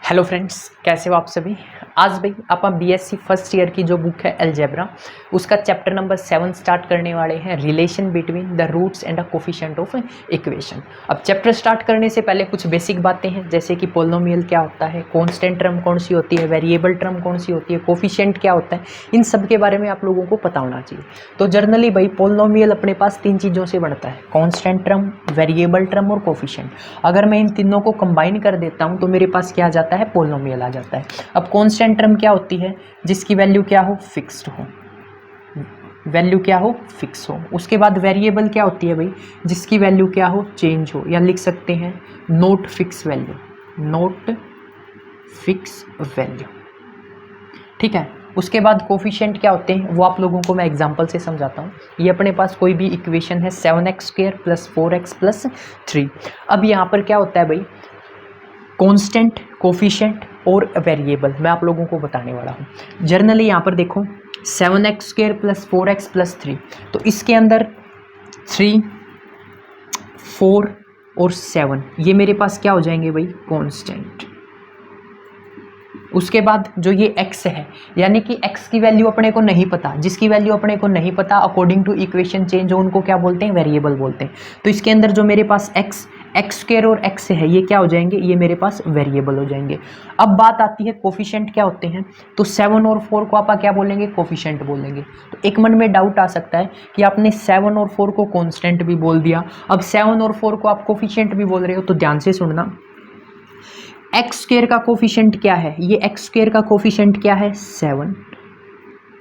Hello friends, कैसे हो आप सभी। आज भाई आप बीएससी फर्स्ट ईयर की जो बुक है अलजेब्रा, उसका चैप्टर नंबर 7 स्टार्ट करने वाले हैं, relation between the roots and the coefficient of equation. अब चैप्टर स्टार्ट करने से पहले कुछ बेसिक बातें हैं, जैसे कि पोलिनोमियल क्या होता है, कांस्टेंट टर्म कौन सी होती है, वेरिएबल टर्म कौन सी होती है, कोफिशिएंट क्या होता है, इन सब के बारे में आप लोगों को पता होना चाहिए। तो जनरली भाई पोलिनोमियल अपने पास 3 चीज़ों से बनता है, कांस्टेंट टर्म, वेरिएबल टर्म और कोफिशिएंट। अगर मैं इन तीनों को कंबाइन कर देता हूँ तो मेरे पास क्या आ जाता है, पोलिनोमियल आ जाता है। अब कांस्टेंट टर्म क्या होती है, जिसकी वैल्यू क्या हो, फिक्स्ड हो, वैल्यू क्या हो, फिक्स हो। उसके बाद वेरिएबल क्या होती है भाई, जिसकी वैल्यू क्या हो, चेंज हो, या लिख सकते हैं note fix value, note fix value, ठीक है। उसके बाद कोफिशिएंट क्या होते हैं वो आप लोगों को मैं एग्जांपल से समझाता हूँ। ये अपने पास कोई भी इक्वेशन है 7x² + 4x + 3। अब यहाँ पर क्या होता है भाई, कांस्टेंट, कोफिशिएंट और वेरिएबल मैं आप लोगों को बताने वाला हूँ। जनरली यहाँ पर देखो 7x² + 4x + 3, तो इसके अंदर 3, 4 और 7 ये मेरे पास क्या हो जाएंगे भाई, कांस्टेंट। उसके बाद जो ये x है, यानी कि x की वैल्यू अपने को नहीं पता, जिसकी वैल्यू अपने को नहीं पता अकॉर्डिंग टू इक्वेशन चेंज हो, उनको क्या बोलते हैं, वेरिएबल बोलते हैं। तो इसके अंदर जो मेरे पास x² और x है, ये क्या हो जाएंगे, ये मेरे पास वेरिएबल हो जाएंगे। अब बात आती है कोफिशिएंट क्या होते हैं, तो 7 और 4 को आप क्या बोलेंगे, कोफिशिएंट बोलेंगे। तो एक मन में डाउट आ सकता है कि आपने 7 और 4 को कांस्टेंट भी बोल दिया, अब 7 और 4 को आप कोफिशिएंट भी बोल रहे हो। तो ध्यान से सुनना, x² का कोफिशिएंट क्या है, ये x² का कोफिशिएंट क्या है, 7,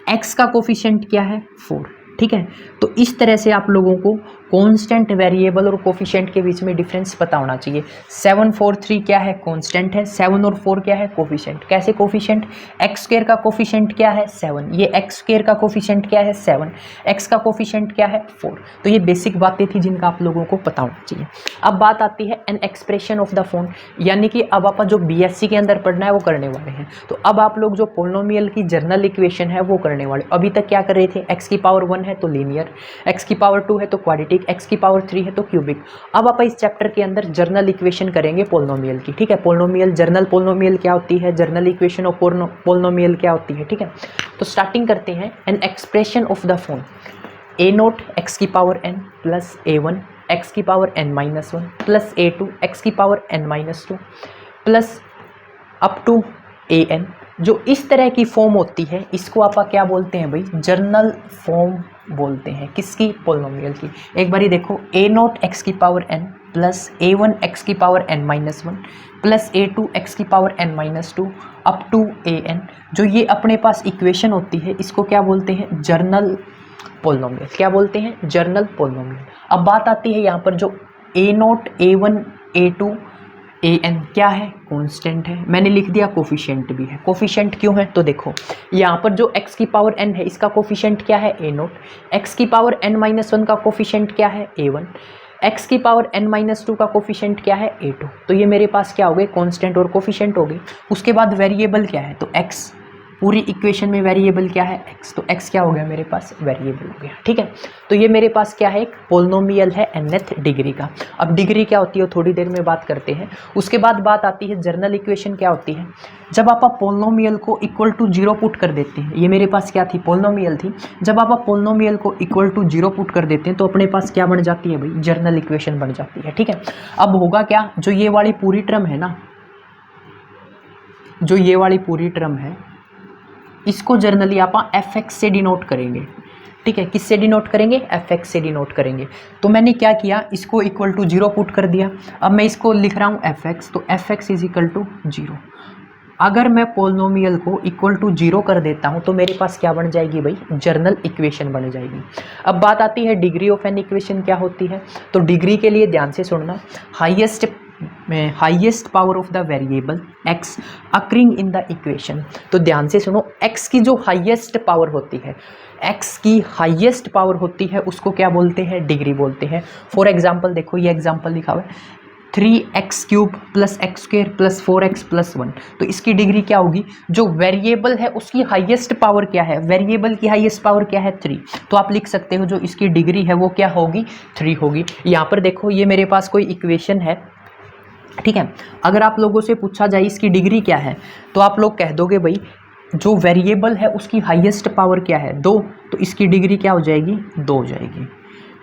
x का कोफिशिएंट क्या है, 4, ठीक है। तो इस तरह से आप लोगों को कांस्टेंट, वेरिएबल और कोफिशिएंट के बीच में डिफरेंस पता होना चाहिए। 7, 4, 3 क्या है, कांस्टेंट है, 7 और 4 क्या है, कोफिशिएंट। कैसे कोफिशिएंट, x² का कोफिशिएंट क्या है, 7, ये x² का कोफिशिएंट क्या है, 7, x का कोफिशिएंट क्या है, 4। तो ये बेसिक बातें थी जिनका आप लोगों को पता होना चाहिए। अब बात आती है N expression of the form, यानी कि अब आप जो बीएससी के अंदर पढ़ना है वो करने वाले हैं। तो अब आप लोग जो पोलिनोमियल की जनरल इक्वेशन है वो करने वाले। अभी तक क्या कर रहे थे, x की पावर 1 है तो लीनियर, x की पावर 2 है तो क्वाड्रेटिक, x की पावर 3 है तो क्यूबिक। अब आप इस चैप्टर के अंदर जर्नल इक्वेशन करेंगे पोलिनोमियल की, ठीक है। पोलिनोमियल, जर्नल पोलिनोमियल क्या होती है, जर्नल इक्वेशन ऑफ पोलिनोमियल क्या होती है, ठीक है। तो स्टार्टिंग करते हैं, an expression of the form a0 x की पावर n + a1 x की पावर n-1 + a2 x की power n-2 plus up to an। जो इस तरह की फॉर्म होती है इसको आप क्या बोलते हैं भाई, जर्नल फॉर्म बोलते हैं। किसकी, पोलिनोमियल की। एक बारी देखो, a0 x की पावर n + a1 x की पावर n-1 + a2 x की power n-2 up to an। जो ये अपने पास इक्वेशन होती है इसको क्या बोलते हैं, जर्नल पोलिनोमियल। क्या बोलते हैं, जर्नल पोलिनोमियल। अब बात आती है यहाँ पर जो a0, a1, a2, an क्या है, कांस्टेंट है। मैंने लिख दिया कोफिशिएंट भी है। कोफिशिएंट क्यों है, तो देखो यहाँ पर जो x की पावर n है इसका कोफिशिएंट क्या है, a0, x की पावर n-1 का कोफिशिएंट क्या है, a1, x की पावर n-2 का कोफिशिएंट क्या है, a2। तो ये मेरे पास क्या हो गए, कांस्टेंट और कोफिशिएंट हो गए। उसके बाद वेरिएबल क्या है, तो x, पूरी इक्वेशन में वेरिएबल क्या है, x, तो x क्या हो गया मेरे पास, वेरिएबल हो गया, ठीक है। तो ये मेरे पास क्या है, एक पोलिनोमियल है nth डिग्री का। अब डिग्री क्या होती है थोड़ी देर में बात करते हैं। उसके बाद बात आती है जर्नल इक्वेशन क्या होती है, जब आप पोलिनोमियल को इक्वल टू 0 पुट कर देते हैं। ये मेरे पास क्या थी, पोलिनोमियल थी। जब आप पोलिनोमियल को इक्वल टू 0 पुट कर देते हैं तो अपने पास क्या बन जाती है भाई, जर्नल इक्वेशन बन जाती है, ठीक है। अब होगा क्या, जो ये वाली पूरी टर्म है ना, जो ये वाली पूरी टर्म है इसको जर्नली आप fx से डिनोट करेंगे, ठीक है। किससे डिनोट करेंगे, fx से डिनोट करेंगे। तो मैंने क्या किया, इसको इक्वल टू 0 पुट कर दिया। अब मैं इसको लिख रहा हूँ fx, तो fx = 0। अगर मैं पोलिनोमियल को इक्वल टू 0 कर देता हूँ तो मेरे पास क्या बन जाएगी भाई, जर्नल इक्वेशन बन जाएगी। अब बात आती है डिग्री ऑफ एन इक्वेशन क्या होती है। तो डिग्री के लिए ध्यान से सुनना, highest power of the variable x occurring in the equation. तो ध्यान से सुनो, x की जो हाईएस्ट पावर होती है, x की हाईएस्ट पावर होती है उसको क्या बोलते हैं, डिग्री बोलते हैं। फॉर एग्जांपल देखो, ये एग्जांपल लिखा हुआ है 3x³ + x² + 4x + 1। तो इसकी डिग्री क्या होगी, जो वेरिएबल है उसकी हाईएस्ट पावर क्या है, वेरिएबल की हाईएस्ट पावर क्या है, 3। तो आप लिख सकते हो जो इसकी डिग्री है वो क्या होगी, 3 होगी। यहाँ पर देखो, ये मेरे पास कोई इक्वेशन है ठीक है। अगर आप लोगों से पूछा जाए इसकी डिग्री क्या है, तो आप लोग कह दोगे भाई जो वेरिएबल है उसकी हाईएस्ट पावर क्या है, 2, तो इसकी डिग्री क्या हो जाएगी, 2 हो जाएगी।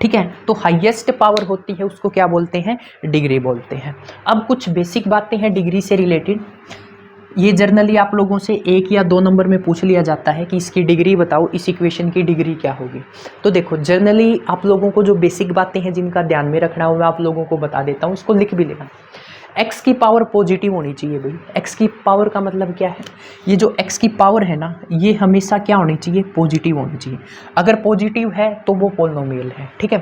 ठीक है, तो हाईएस्ट पावर होती है उसको क्या बोलते हैं, डिग्री बोलते हैं। अब कुछ बेसिक बातें हैं डिग्री से रिलेटेड, ये जर्नली आप लोगों से 1 या 2 नंबर में पूछ लिया जाता है कि इसकी डिग्री बताओ, इस इक्वेशन की डिग्री क्या होगी। तो देखो जर्नली आप लोगों को जो बेसिक बातें हैं जिनका ध्यान में रखना हो मैं आप लोगों को बता देता हूँ, उसको लिख भी लेना। x की पावर पॉजिटिव होनी चाहिए भाई। x की पावर का मतलब क्या है, ये जो x की पावर है ना, ये हमेशा क्या होनी चाहिए, पॉजिटिव होनी चाहिए। अगर पॉजिटिव है तो वो पॉलिनोमियल है। ठीक है,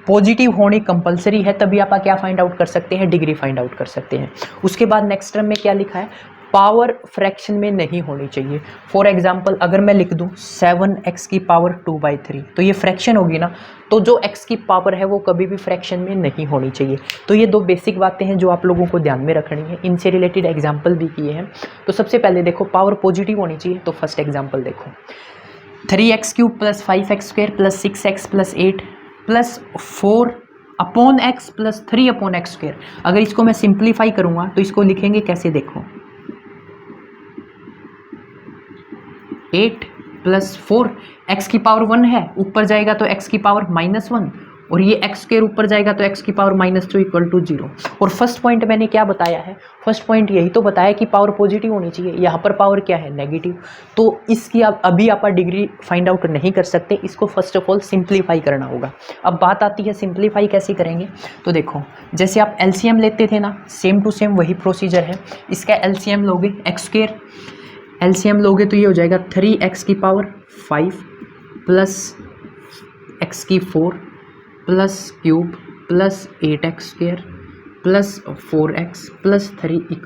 पॉजिटिव होनी कंपलसरी है, तभी आप क्या फाइंड आउट कर सकते हैं, डिग्री फाइंड आउट कर सकते हैं। उसके बाद नेक्स्ट टर्म में क्या लिखा है, पावर फ्रैक्शन में नहीं होनी चाहिए। फॉर एग्जाम्पल अगर मैं लिख दूं 7x की पावर 2/3, तो ये फ्रैक्शन होगी ना, तो जो x की पावर है वो कभी भी फ्रैक्शन में नहीं होनी चाहिए। तो ये 2 बेसिक बातें हैं जो आप लोगों को ध्यान में रखनी है, इनसे रिलेटेड एग्जाम्पल भी किए हैं। तो सबसे पहले देखो पावर पॉजिटिव होनी चाहिए, तो फर्स्ट एग्जाम्पल देखो 3x³ + 5x² + 6x + 8 + 4/x + 3/x²। अगर इसको मैं सिंप्लीफाई करूँगा तो इसको लिखेंगे कैसे, देखो 8 + 4, x की पावर 1 है, ऊपर जाएगा तो x की पावर -1, और ये x² ऊपर जाएगा तो x की पावर -2 = 0। और फर्स्ट पॉइंट मैंने क्या बताया है, फर्स्ट पॉइंट यही तो बताया कि पावर पॉजिटिव होनी चाहिए, यहाँ पर पावर क्या है, नेगेटिव। तो इसकी आप अभी आप डिग्री फाइंड आउट नहीं कर सकते, इसको फर्स्ट ऑफ ऑल सिंप्लीफाई करना होगा। अब बात आती है सिंप्लीफाई कैसे करेंगे, तो देखो जैसे आप एलसीएम लेते थे ना, सेम टू सेम वही प्रोसीजर है। इसका एलसीएम लोगे, x², एलसीएम लोगे तो ये हो जाएगा 3x की पावर 5 + x की 4 +³ + 8x² + 4x + 3 =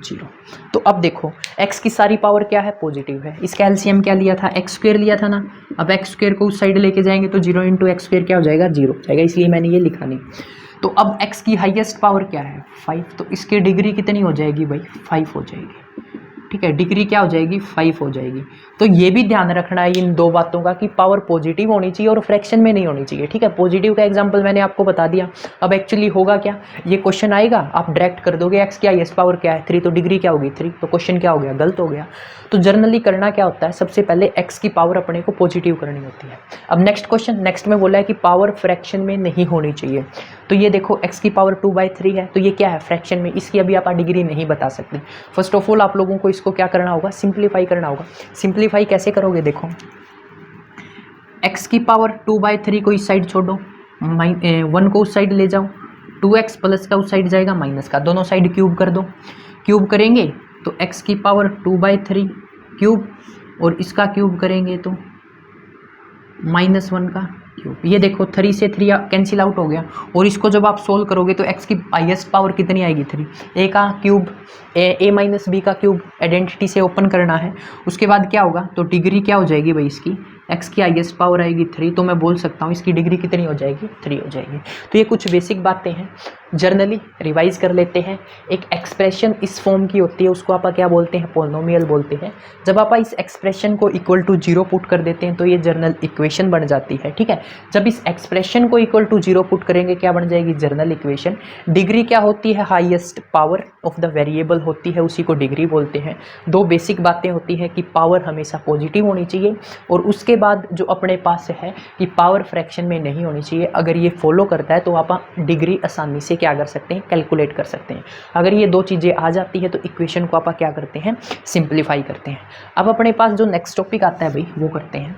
0। तो अब देखो x की सारी पावर क्या है, पॉजिटिव है। इसका एलसीएम क्या लिया था, x² लिया था ना। अब x² को उस साइड लेके जाएंगे तो 0 × x² क्या हो जाएगा, 0 हो जाएगा, इसलिए मैंने ये लिखा नहीं। तो अब x की हाईएस्ट पावर क्या है, 5, तो इसकी डिग्री कितनी हो जाएगी भाई, 5 हो जाएगी। ठीक है, डिग्री क्या हो जाएगी, 5 हो जाएगी। तो ये भी ध्यान रखना है इन 2 बातों का कि पावर पॉजिटिव होनी चाहिए और फ्रैक्शन में नहीं होनी चाहिए। ठीक है, पॉजिटिव का एग्जांपल मैंने आपको बता दिया। अब एक्चुअली होगा क्या, ये क्वेश्चन आएगा आप डायरेक्ट कर दोगे x की हाईएस्ट पावर क्या है, 3, तो डिग्री क्या होगी, 3, तो क्वेश्चन क्या हो गया, गलत हो गया। तो जनरली करना क्या होता है, सबसे पहले x की पावर अपने को पॉजिटिव करनी होती है। अब नेक्स्ट क्वेश्चन, नेक्स्ट में बोला है कि पावर फ्रैक्शन में नहीं होनी चाहिए। तो ये देखो x की पावर 2/3 है, तो ये क्या है, फ्रैक्शन में, इसकी अभी आप डिग्री नहीं बता सकते। फर्स्ट ऑफ ऑल आप लोगों को इसको क्या करना होगा, सिंप्लीफाई करना होगा। सिंप्लीफाई कैसे करोगे, देखो x की पावर 2/3 को इस साइड छोड़ो, 1 को उस साइड ले जाओ, 2x प्लस का उस साइड जाएगा माइनस का, दोनों साइड क्यूब कर दो। क्यूब करेंगे तो x की पावर 2/3 क्यूब, और इसका क्यूब करेंगे तो -1 का क्यूब। ये देखो 3 से 3 कैंसिल आउट हो गया, और इसको जब आप सोल्व करोगे तो x की हाईएस्ट पावर कितनी आएगी, 3। a का क्यूब, a - b का क्यूब आइडेंटिटी से ओपन करना है। उसके बाद क्या होगा, तो डिग्री क्या हो जाएगी भाई इसकी, x की हाईएस्ट पावर आएगी 3, तो मैं बोल सकता हूँ इसकी डिग्री कितनी हो जाएगी, 3 हो जाएगी। तो ये कुछ बेसिक बातें हैं, जर्नली रिवाइज कर लेते हैं। एक एक्सप्रेशन इस फॉर्म की होती है, उसको आप क्या बोलते हैं, पॉलिनोमियल बोलते हैं। जब आप इस एक्सप्रेशन को = 0 पुट कर देते हैं तो ये जर्नल इक्वेशन बन जाती है। ठीक है, जब इस एक्सप्रेशन को = 0 पुट करेंगे क्या बन जाएगी, जर्नल इक्वेशन। डिग्री क्या होती है, highest power of the variable होती है, उसी को डिग्री बोलते हैं। 2 बेसिक बातें होती है कि पावर हमेशा पॉजिटिव होनी चाहिए, और उसके बाद जो अपने पास है कि पावर फ्रैक्शन में नहीं होनी चाहिए। अगर ये फॉलो करता है तो आप डिग्री आसानी से क्या कर सकते हैं, कैलकुलेट कर सकते हैं। अगर ये 2 चीज़ें आ जाती है तो इक्वेशन को आप क्या करते हैं, सिंप्लीफाई करते हैं। अब अपने पास जो नेक्स्ट टॉपिक आता है भाई वो करते हैं।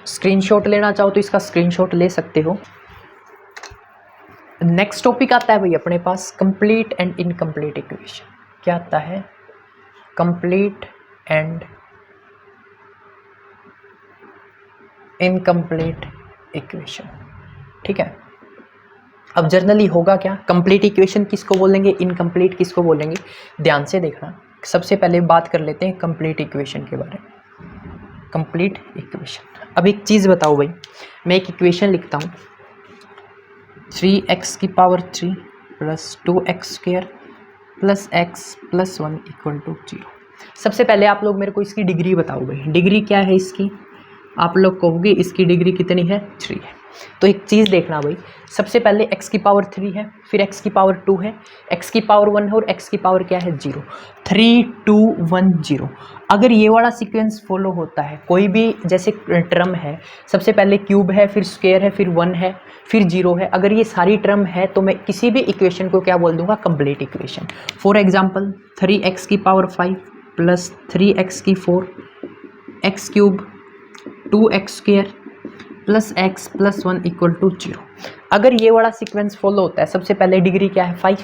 स्क्रीनशॉट लेना चाहो तो इसका स्क्रीनशॉट ले सकते हो। नेक्स्ट टॉपिक आता है भाई अपने पास कंप्लीट एंड इनकम्प्लीट इक्वेशन। क्या आता है, कंप्लीट एंड इनकम्प्लीट इक्वेशन। ठीक है, अब जर्नली होगा क्या, कंप्लीट इक्वेशन किसको बोलेंगे, इनकम्प्लीट किसको बोलेंगे, ध्यान से देखना। सबसे पहले बात कर लेते हैं कंप्लीट इक्वेशन के बारे में। कंप्लीट इक्वेशन, अब एक चीज़ बताओ भाई, मैं एक इक्वेशन लिखता हूँ 3x की पावर 3 + 2x² + x + 1 = 0। सबसे पहले आप लोग मेरे को इसकी डिग्री बताओ भाई, डिग्री क्या है इसकी, आप लोग कहोगे इसकी डिग्री कितनी है, 3 है। तो एक चीज़ देखना भाई, सबसे पहले x की पावर 3 है, फिर x की पावर 2 है, x की पावर 1 है और x की पावर क्या है 0, 3 2 1 0। अगर ये वाला सीक्वेंस फॉलो होता है, कोई भी जैसे टर्म है, सबसे पहले क्यूब है, फिर स्क्वायर है, फिर 1 है, फिर 0 है, अगर ये सारी टर्म है तो मैं किसी भी इक्वेशन को क्या बोल दूंगा, complete equation. For example 3x की पावर 5 प्लस 3x की 4, x cube 2x square plus x plus 1 equal to 0। अगर ये वाला सीक्वेंस फॉलो होता है, सबसे पहले डिग्री क्या है 5,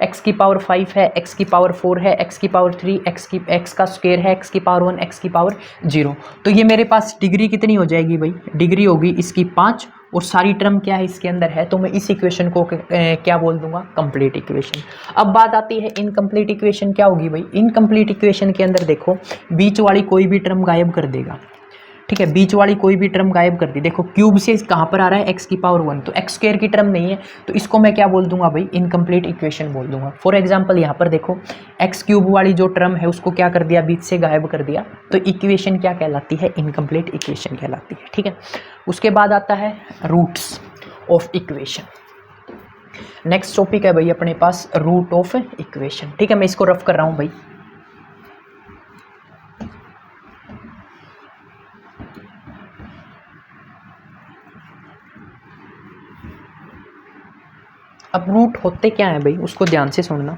x की पावर 5 है, x की पावर 4 है, x की पावर 3, x का स्क्वायर है, x की पावर 1, x की पावर 0। तो ये मेरे पास डिग्री कितनी हो जाएगी भाई, डिग्री होगी इसकी 5 और सारी टर्म क्या है इसके अंदर है, तो मैं इस इक्वेशन को क्या बोल दूंगा, कंप्लीट इक्वेशन। अब बात आती है इनकम्प्लीट इक्वेशन क्या होगी भाई, इनकम्प्लीट इक्वेशन के अंदर देखो बीच वाली कोई भी टर्म गायब कर देगा, ठीक है, बीच वाली कोई भी टर्म गायब कर दी। देखो क्यूब से कहाँ पर आ रहा है x की पावर 1, तो x स्क्वायर की टर्म नहीं है, तो इसको मैं क्या बोल दूंगा भाई, इनकम्प्लीट इक्वेशन बोल दूंगा। फॉर एग्जांपल यहाँ पर देखो x क्यूब वाली जो टर्म है उसको क्या कर दिया, बीच से गायब कर दिया, तो इक्वेशन क्या कहलाती है, इनकम्प्लीट इक्वेशन कहलाती है, ठीक है। उसके बाद आता है roots of equation. Next topic है भाई अपने पास रूट ऑफ इक्वेशन, ठीक है, मैं इसको रफ कर रहा हूँ भाई। अब रूट होते क्या है भाई, उसको ध्यान से सुनना।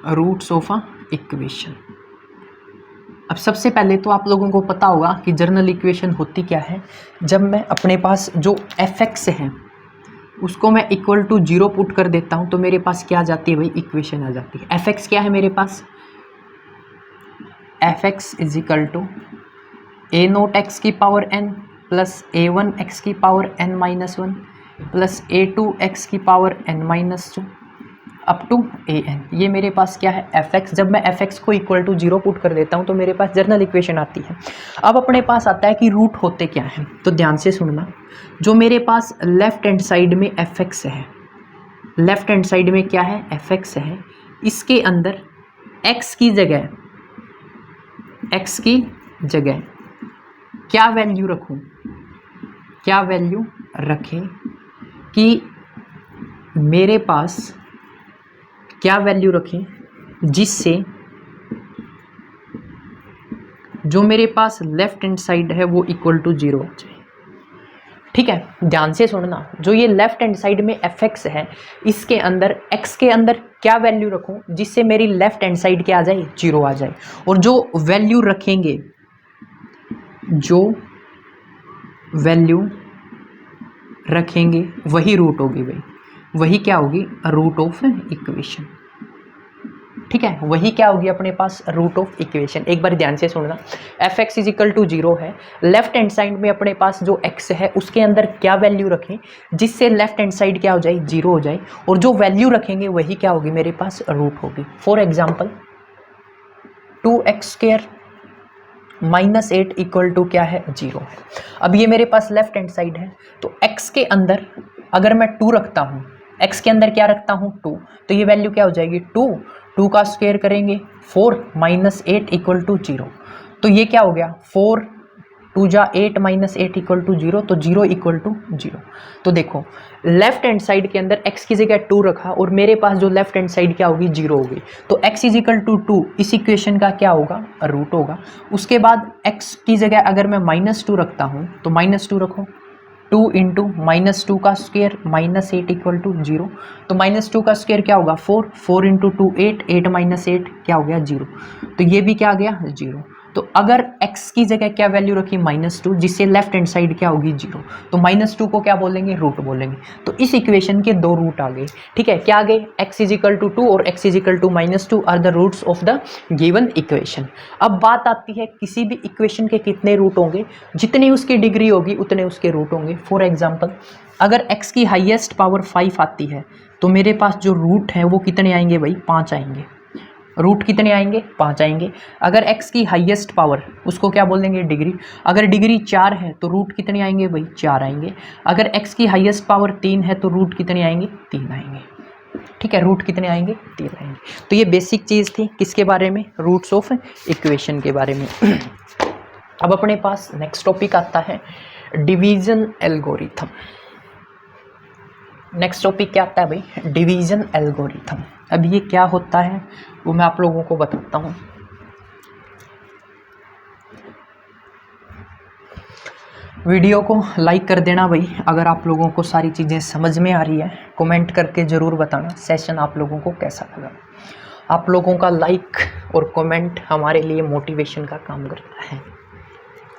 Roots of a equation. अब सबसे पहले तो आप लोगों को पता होगा कि जनरल इक्वेशन होती क्या है, जब मैं अपने पास जो fx है उसको मैं इक्वल टू 0 पुट कर देता हूं तो मेरे पास क्या आ जाती है भाई, इक्वेशन आ जाती है। fx क्या है मेरे पास, fx is equal to a0x की पावर n प्लस a1x की power n minus 1 plus a2x की power n minus 2 up to an। ये मेरे पास क्या है fx। जब मैं fx को इक्वल टू 0 पुट कर देता हूँ तो मेरे पास जनरल इक्वेशन आती है। अब अपने पास आता है कि रूट होते क्या हैं, तो ध्यान से सुनना। जो मेरे पास लेफ्ट हैंड साइड में fx है, लेफ्ट हैंड साइड में क्या है fx है, इसके अंदर x की जगह क्या वैल्यू रखूं, क्या वैल्यू रखें कि मेरे पास क्या वैल्यू रखें जिससे जो मेरे पास लेफ्ट हैंड साइड है वो इक्वल टू 0 हो जाए, ठीक है। ध्यान से सुनना, जो ये लेफ्ट हैंड साइड में fx है इसके अंदर x के अंदर क्या वैल्यू रखूं जिससे मेरी लेफ्ट हैंड साइड क्या आ जाए, 0 आ जाए। और जो वैल्यू रखेंगे, जो वैल्यू रखेंगे वही रूट होगी भाई, वही क्या होगी, रूट ऑफ इक्वेशन, ठीक है। वही क्या होगी अपने पास, रूट ऑफ इक्वेशन। एक बार ध्यान से सुनना, fx इज इक्वल टू 0 है, लेफ्ट हैंड साइड में अपने पास जो x है उसके अंदर क्या वैल्यू रखें जिससे लेफ्ट हैंड साइड क्या हो जाए, 0 हो जाए, और जो वैल्यू रखेंगे वही क्या होगी मेरे पास, रूट होगी। For example 2x square minus 8 equal to क्या है, 0 है। अब ये मेरे पास लेफ्ट हैंड साइड है, तो x के अंदर अगर मैं 2 रखता हूँ, x के अंदर क्या रखता हूँ 2, तो ये वैल्यू क्या हो जाएगी 2 का स्क्वायर करेंगे 4 माइनस 8 इक्वल टू 0, तो ये क्या हो गया 4 2 जा 8 माइनस 8 इक्वल टू 0, तो 0 इक्वल टू 0। तो देखो लेफ्ट हैंड साइड के अंदर x की जगह 2 रखा और मेरे पास जो लेफ्ट हैंड साइड क्या होगी, 0 होगी, तो x इज इक्वल टू 2 इस इक्वेशन का क्या होगा, रूट होगा। उसके बाद x की जगह अगर मैं -2 रखता हूँ तो -2 रखो, 2 इंटू -2 का स्क्वायर माइनस 8 इक्वल टू 0, तो -2 का स्क्वायर क्या होगा 4 इंटू 2 8 माइनस 8 क्या हो गया 0, तो ये भी क्या आ गया 0। तो अगर x की जगह क्या वैल्यू रखी -2 जिससे लेफ्ट हैंड साइड क्या होगी 0, तो -2 को क्या बोलेंगे, रूट बोलेंगे। तो इस इक्वेशन के 2 रूट आ गए, ठीक है। क्या आ गए, x इज इक्वल टू 2 और x is equal to -2 are the roots of the given equation. अब बात आती है किसी भी इक्वेशन के कितने रूट होंगे, जितनी उसकी डिग्री होगी उतने उसके रूट होंगे। फॉर एग्जाम्पल अगर x की हाईएस्ट पावर 5 आती है तो मेरे पास जो रूट है वो कितने आएंगे भाई, 5 आएंगे। रूट कितने आएंगे, 5 आएंगे। अगर x की हाईएस्ट पावर उसको क्या बोलेंगे, डिग्री, अगर डिग्री 4 है तो रूट कितने आएंगे भाई, 4 आएंगे। अगर x की हाईएस्ट पावर 3 है तो रूट कितने आएंगे, 3 आएंगे, ठीक है। रूट कितने आएंगे, 3 आएंगे। तो ये बेसिक चीज़ थी किसके बारे में, रूट्स ऑफ इक्वेशन के बारे में। अब अपने पास नेक्स्ट टॉपिक आता है डिवीजन एल्गोरिथम। नेक्स्ट टॉपिक क्या आता है भाई? Division algorithm. अब ये क्या होता है वो मैं आप लोगों को बताता हूँ। वीडियो को लाइक कर देना भाई अगर आप लोगों को सारी चीज़ें समझ में आ रही है। कमेंट करके ज़रूर बताना सेशन आप लोगों को कैसा लगा। आप लोगों का लाइक और कमेंट हमारे लिए मोटिवेशन का काम करता है,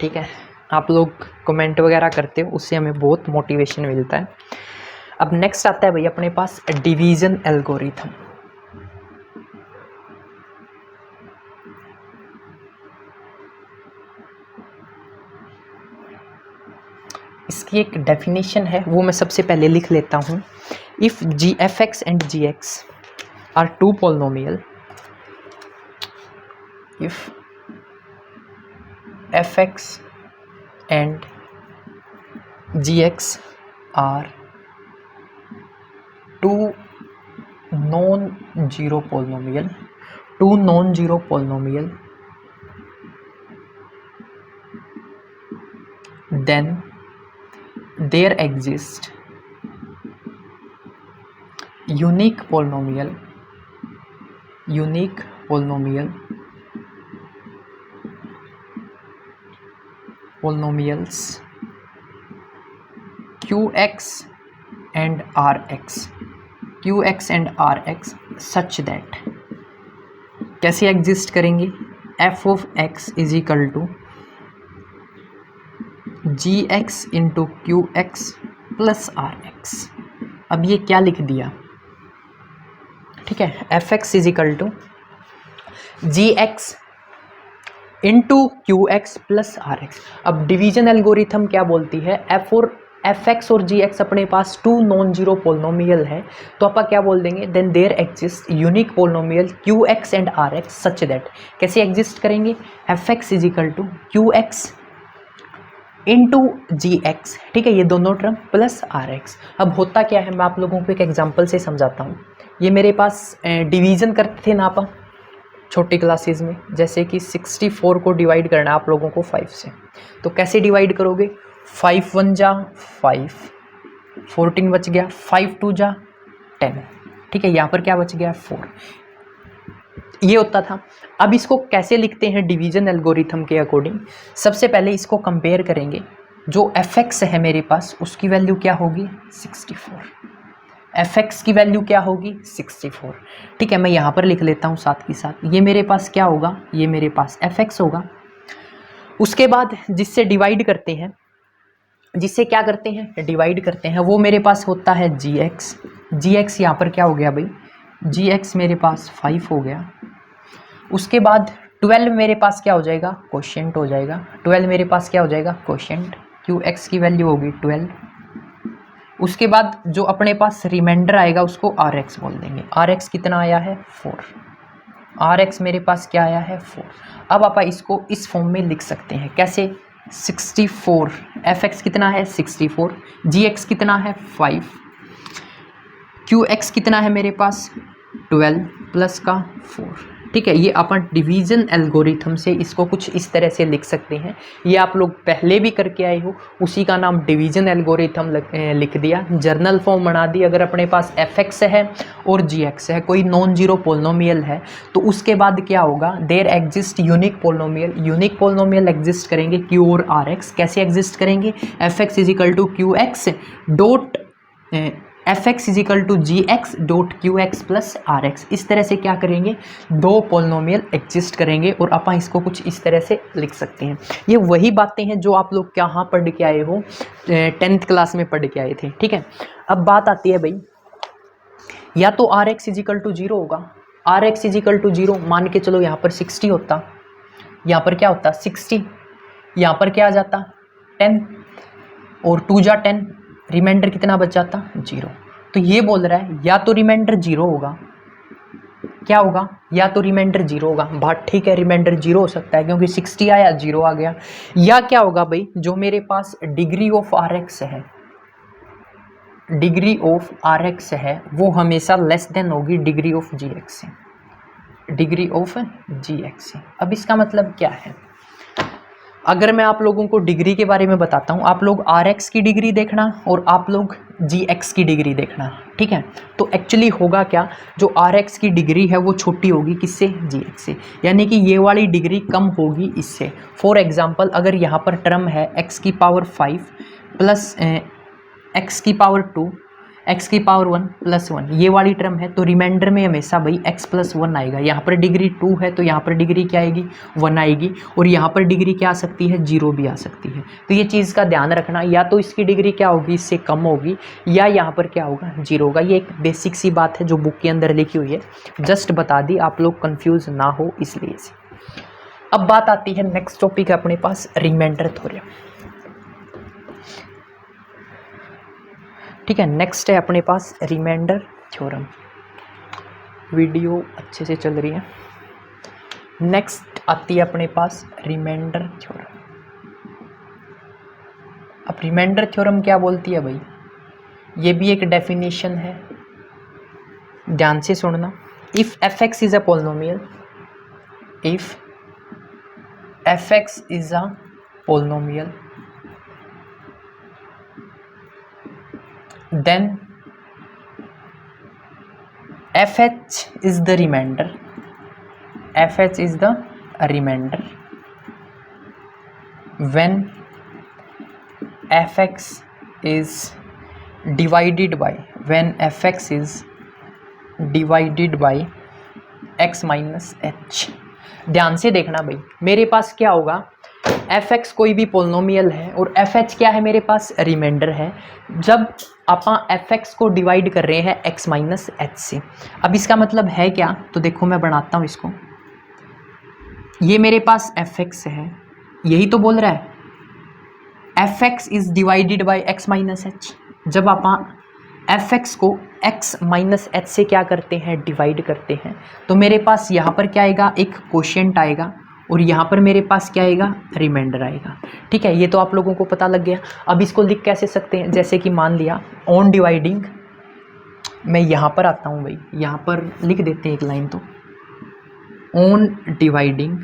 ठीक है। आप लोग कमेंट वगैरह करते हो उससे हमें बहुत मोटिवेशन मिलता है। अब नेक्स्ट आता है भाई अपने पास डिवीजन एल्गोरिथम। इसकी एक डेफिनेशन है वो मैं सबसे पहले लिख लेता हूँ। If g f x and g x are two polynomial, if f x and gx are two non-zero polynomial, then there exists unique polynomials qx and rx such that, कैसे एग्जिस्ट करेंगे? f of x is equal to g x into q x plus r x. अब ये क्या लिख दिया, ठीक है, f x is equal to g x into q x plus r x. अब डिवीजन एल्गोरिथम क्या बोलती है? एफ एक्स और जी एक्स अपने पास टू नॉन जीरो पोलिनोमियल है, तो आप क्या बोल देंगे? Then there exist unique polynomial q x and r x such that. कैसे एग्जिस्ट करेंगे? F x is equal to q x into g x, ठीक है, ये दोनों टर्म प्लस आर एक्स। अब होता क्या है मैं आप लोगों को एक एग्जाम्पल से समझाता हूँ। ये मेरे पास डिवीज़न करते थे ना आप छोटी क्लासेस में, जैसे कि 64 को डिवाइड करना है आप लोगों को 5 से, तो कैसे डिवाइड करोगे? 5 1 जा 5, 14 बच गया, 5 2 जा 10, ठीक है, यहाँ पर क्या बच गया? 4। ये होता था। अब इसको कैसे लिखते हैं डिवीजन एल्गोरिथम के अकॉर्डिंग? सबसे पहले इसको कंपेयर करेंगे। जो एफ एक्स है मेरे पास उसकी वैल्यू क्या होगी? 64। एफ एक्स की वैल्यू क्या होगी? 64, ठीक है। मैं यहाँ पर लिख लेता हूँ साथ ही साथ। ये मेरे पास क्या होगा? ये मेरे पास एफ एक्स होगा। उसके बाद जिससे डिवाइड करते हैं, जिससे क्या करते हैं? डिवाइड करते हैं, वो मेरे पास होता है जी एक्स। जी एक्स यहाँ पर क्या हो गया भाई? जी एक्स मेरे पास 5 हो गया। उसके बाद 12 मेरे पास क्या हो जाएगा? कोशेंट हो जाएगा। 12 मेरे पास क्या हो जाएगा? कोशेंट। क्यू एक्स की वैल्यू होगी 12। उसके बाद जो अपने पास रिमाइंडर आएगा उसको आर एक्स बोल देंगे। आर एक्स कितना आया है? 4। आर एक्स मेरे पास क्या आया है? 4। अब आप इसको इस फॉर्म में लिख सकते हैं। कैसे? 64, एफ एक्स कितना है? 64, जी एक्स कितना है? 5, क्यू एक्स कितना है मेरे पास? 12 प्लस का 4, ठीक है। ये अपन डिवीजन एल्गोरिथम से इसको कुछ इस तरह से लिख सकते हैं। ये आप लोग पहले भी करके आए हो, उसी का नाम डिवीजन एल्गोरिथम लिख दिया, जर्नल फॉर्म बना दी। अगर अपने पास एफ एक्स है और जी एक्स है, कोई नॉन जीरो पोलिनोमियल है, तो उसके बाद क्या होगा? There exist unique polynomial. Unique polynomial exist करेंगे क्यू और आर एक्स। कैसे एग्जिस्ट करेंगे? F x is equal to q x dot f x is equal to g x dot q x plus r x. इस तरह से क्या करेंगे? दो पोलिनोमियल एग्जिस्ट करेंगे और अपन इसको कुछ इस तरह से लिख सकते हैं। ये वही बातें हैं जो आप लोग कहाँ पढ़ के आए हो? 10th क्लास में पढ़ के आए थे, ठीक है। अब बात आती है भाई, या तो r x is equal to 0 होगा। R x is equal to 0 मान के चलो, यहाँ पर 60 होता, यहाँ पर क्या होता? 60, यहाँ पर क्या आ जाता? 10 और 2 जा 10, रिमाइंडर कितना बच जाता? 0। तो ये बोल रहा है या तो रिमाइंडर 0 होगा, क्या होगा? या तो रिमाइंडर 0 होगा। बात ठीक है, रिमाइंडर 0 हो सकता है क्योंकि 60 आया 0 आ गया। या क्या होगा भाई? जो मेरे पास डिग्री ऑफ आर एक्स है, डिग्री ऑफ आर एक्स है, वो हमेशा लेस देन होगी डिग्री ऑफ जी एक्स से। डिग्री ऑफ जी एक्स से। अब इसका मतलब क्या है? अगर मैं आप लोगों को डिग्री के बारे में बताता हूँ, आप लोग आर एक्स की डिग्री देखना और आप लोग जी एक्स की डिग्री देखना, ठीक है। तो एक्चुअली होगा क्या, जो आर एक्स की डिग्री है वो छोटी होगी किससे, जी एक्स से, यानी कि ये वाली डिग्री कम होगी इससे। फॉर एग्जांपल अगर यहाँ पर टर्म है एक्स की पावर 5 प्लस एक्स की पावर 2 एक्स की पावर 1 प्लस 1, ये वाली टर्म है, तो रिमाइंडर में हमेशा भाई x प्लस 1 आएगा। यहाँ पर डिग्री 2 है तो यहाँ पर डिग्री क्या आएगी, 1 आएगी, और यहाँ पर डिग्री क्या आ सकती है, 0 भी आ सकती है। तो ये चीज़ का ध्यान रखना, या तो इसकी डिग्री क्या होगी, इससे कम होगी, या यहाँ पर क्या होगा, 0 होगा। ये एक बेसिक सी बात है जो बुक के अंदर लिखी हुई है, जस्ट बता दी, आप लोग कन्फ्यूज ना हो इसलिए से। अब बात आती है नेक्स्ट टॉपिक है अपने पास, रिमाइंडर थ्योरम, ठीक है। नेक्स्ट है अपने पास रिमाइंडर थ्योरम। वीडियो अच्छे से चल रही है। नेक्स्ट आती है अपने पास रिमाइंडर थ्योरम। अब रिमाइंडर थ्योरम क्या बोलती है भाई, ये भी एक डेफिनेशन है, ध्यान से सुनना। If f x is a polynomial, if f x is a polynomial, then fh is the remainder, fh is the remainder when fx is divided by, when fx is divided by x minus h। ध्यान से देखना भाई, मेरे पास क्या होगा, F x कोई भी polynomial है और एफ एच क्या है, मेरे पास रिमाइंडर है। जब आप एफ एक्स को डिवाइड कर रहे हैं एक्स माइनस एच से, अब इसका मतलब है क्या, तो देखो मैं बनाता हूँ इसको, ये मेरे पास एफ एक्स है, यही तो बोल रहा है, f x is divided by x minus H. जब आप एफ एक्स को एक्स माइनस एच से क्या करते हैं, डिवाइड करते हैं, तो मेरे पास यहाँ पर क्या आएगा, एक कोशेंट आएगा, और यहाँ पर मेरे पास क्या आएगा, रिमाइंडर आएगा, ठीक है। ये तो आप लोगों को पता लग गया। अब इसको लिख कैसे सकते हैं, जैसे कि मान लिया ऑन डिवाइडिंग, मैं यहाँ पर आता हूँ भाई, यहाँ पर लिख देते हैं एक लाइन, तो ऑन डिवाइडिंग,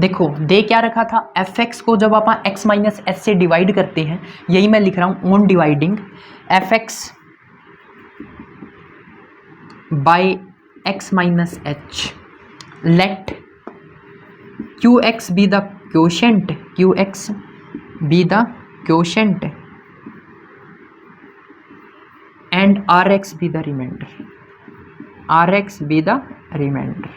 देखो दे क्या रखा था, एफ एक्स को जब आप एक्स माइनस एच से डिवाइड करते हैं, यही मैं लिख रहा हूँ, on dividing F x by x minus H, let qx be the quotient, qx be the quotient and rx be the remainder, rx be the remainder।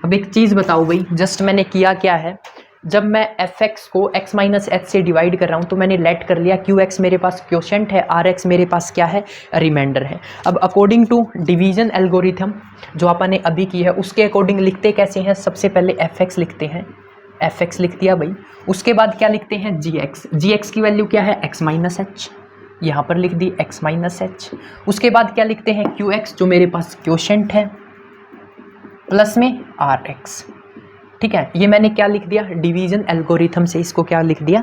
अब एक चीज़ बताओ भाई, जस्ट मैंने किया क्या है, जब मैं एफ एक्स को एक्स माइनस एच से डिवाइड कर रहा हूँ तो मैंने लेट कर लिया क्यू एक्स मेरे पास क्वोशेंट है, आर एक्स मेरे पास क्या है, रिमाइंडर है। अब अकॉर्डिंग टू डिवीजन एल्गोरिथम जो आपने अभी की है, उसके अकॉर्डिंग लिखते कैसे हैं, सबसे पहले एफ एक्स लिखते हैं, एफ एक्स लिख दिया भाई, उसके बाद क्या लिखते हैं, जी एक्स, जी एक्स की वैल्यू क्या है, एक्स माइनस एच, यहाँ पर लिख दी एक्स माइनस एच। उसके बाद क्या लिखते हैं, क्यू एक्स जो मेरे पास क्वोशेंट है, प्लस में आर एक्स, ठीक है। ये मैंने क्या लिख दिया, डिवीजन एल्गोरिथम से इसको क्या लिख दिया,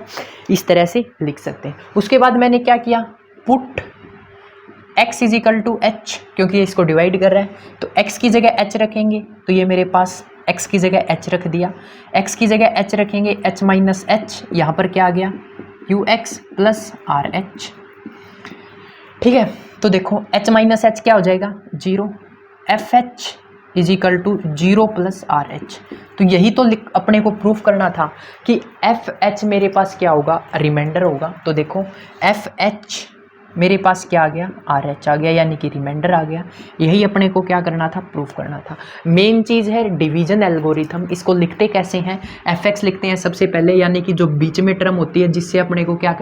इस तरह से लिख सकते हैं। उसके बाद मैंने क्या किया, put x is equal to h, क्योंकि ये इसको डिवाइड कर रहा है, तो x की जगह h रखेंगे, तो ये मेरे पास x की जगह h रख दिया, x की जगह h रखेंगे, h माइनस एच, यहाँ पर क्या आ गया, Q x plus r H, ठीक है। तो देखो h माइनस एच क्या हो जाएगा, 0, f h is equal to 0 plus r h. तो यही तो अपने को प्रूफ करना था कि एफ एच मेरे पास क्या होगा, रिमाइंडर होगा। तो देखो एफ एच मेरे पास क्या आ गया, आर एच आ गया, यानी कि रिमाइंडर आ गया। यही अपने को क्या करना था, प्रूफ करना था। मेन चीज़ है डिवीजन एल्गोरिथम। इसको लिखते कैसे हैं, एफ एक्स लिखते हैं सबसे पहले, यानी कि जो बीच में टर्म होती है जिससे अपने को क्या,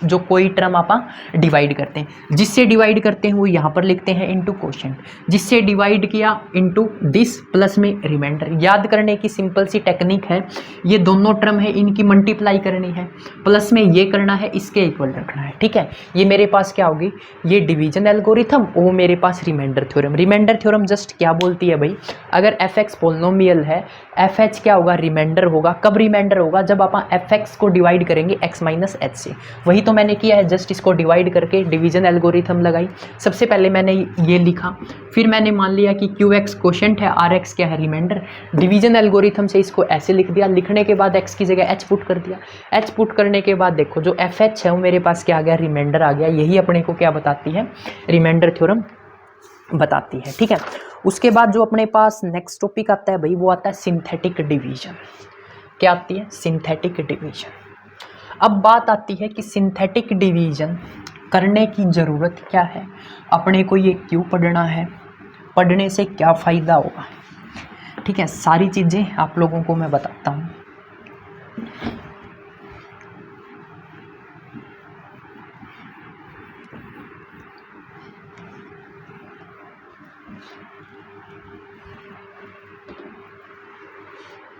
जो कोई टर्म आप डिवाइड करते हैं, जिससे डिवाइड करते हैं वो यहाँ पर लिखते हैं इनटू क्वोशेंट, जिससे डिवाइड किया इनटू दिस प्लस में रिमाइंडर। याद करने की सिंपल सी टेक्निक है, ये दोनों टर्म है इनकी मल्टीप्लाई करनी है, प्लस में ये करना है, इसके इक्वल रखना है, ठीक है। ये मेरे पास क्या होगी, ये डिवीजन एल्गोरिथम, वो मेरे पास remainder theorem. Remainder theorem just क्या बोलती है भाई, अगर एफ एक्स पोलिनोमियल है, एफ एच क्या होगा, रिमाइंडर होगा। कब रिमाइंडर होगा, जब आप एफ एक्स को डिवाइड करेंगे एक्स माइनस एच से। वही तो मैंने किया है, जस्ट इसको डिवाइड करके डिवीजन एल्गोरिथम लगाई। सबसे पहले मैंने ये लिखा, फिर मैंने मान लिया कि क्यू एक्स क्वोशंट है, आर एक्स क्या है रिमाइंडर। डिवीजन एल्गोरिथम से इसको ऐसे लिख दिया, लिखने के बाद एक्स की जगह एच पुट कर दिया। एच पुट करने के बाद देखो जो एफ एच है वो मेरे पास क्या आ गया, रिमाइंडर आ गया। यही अपने को क्या बताती है, रिमाइंडर थ्योरम बताती है। ठीक है, उसके बाद जो अपने पास नेक्स्ट टॉपिक आता है भाई, वो आता है सिंथेटिक डिवीजन। क्या आती है, सिंथेटिक डिवीजन। अब बात आती है कि सिंथेटिक डिवीजन करने की ज़रूरत क्या है, अपने को ये क्यों पढ़ना है, पढ़ने से क्या फ़ायदा होगा। ठीक है, सारी चीज़ें आप लोगों को मैं बताता हूँ।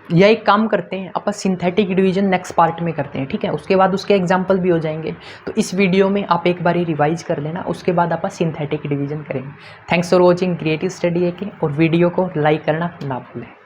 या एक काम करते हैं अपन, सिंथेटिक डिवीजन नेक्स्ट पार्ट में करते हैं। ठीक है, उसके बाद उसके एग्जाम्पल भी हो जाएंगे। तो इस वीडियो में आप एक बार रिवाइज कर लेना, उसके बाद अपन सिंथेटिक डिवीजन करेंगे। Thanks for watching creative study AK, और वीडियो को लाइक करना ना भूलें।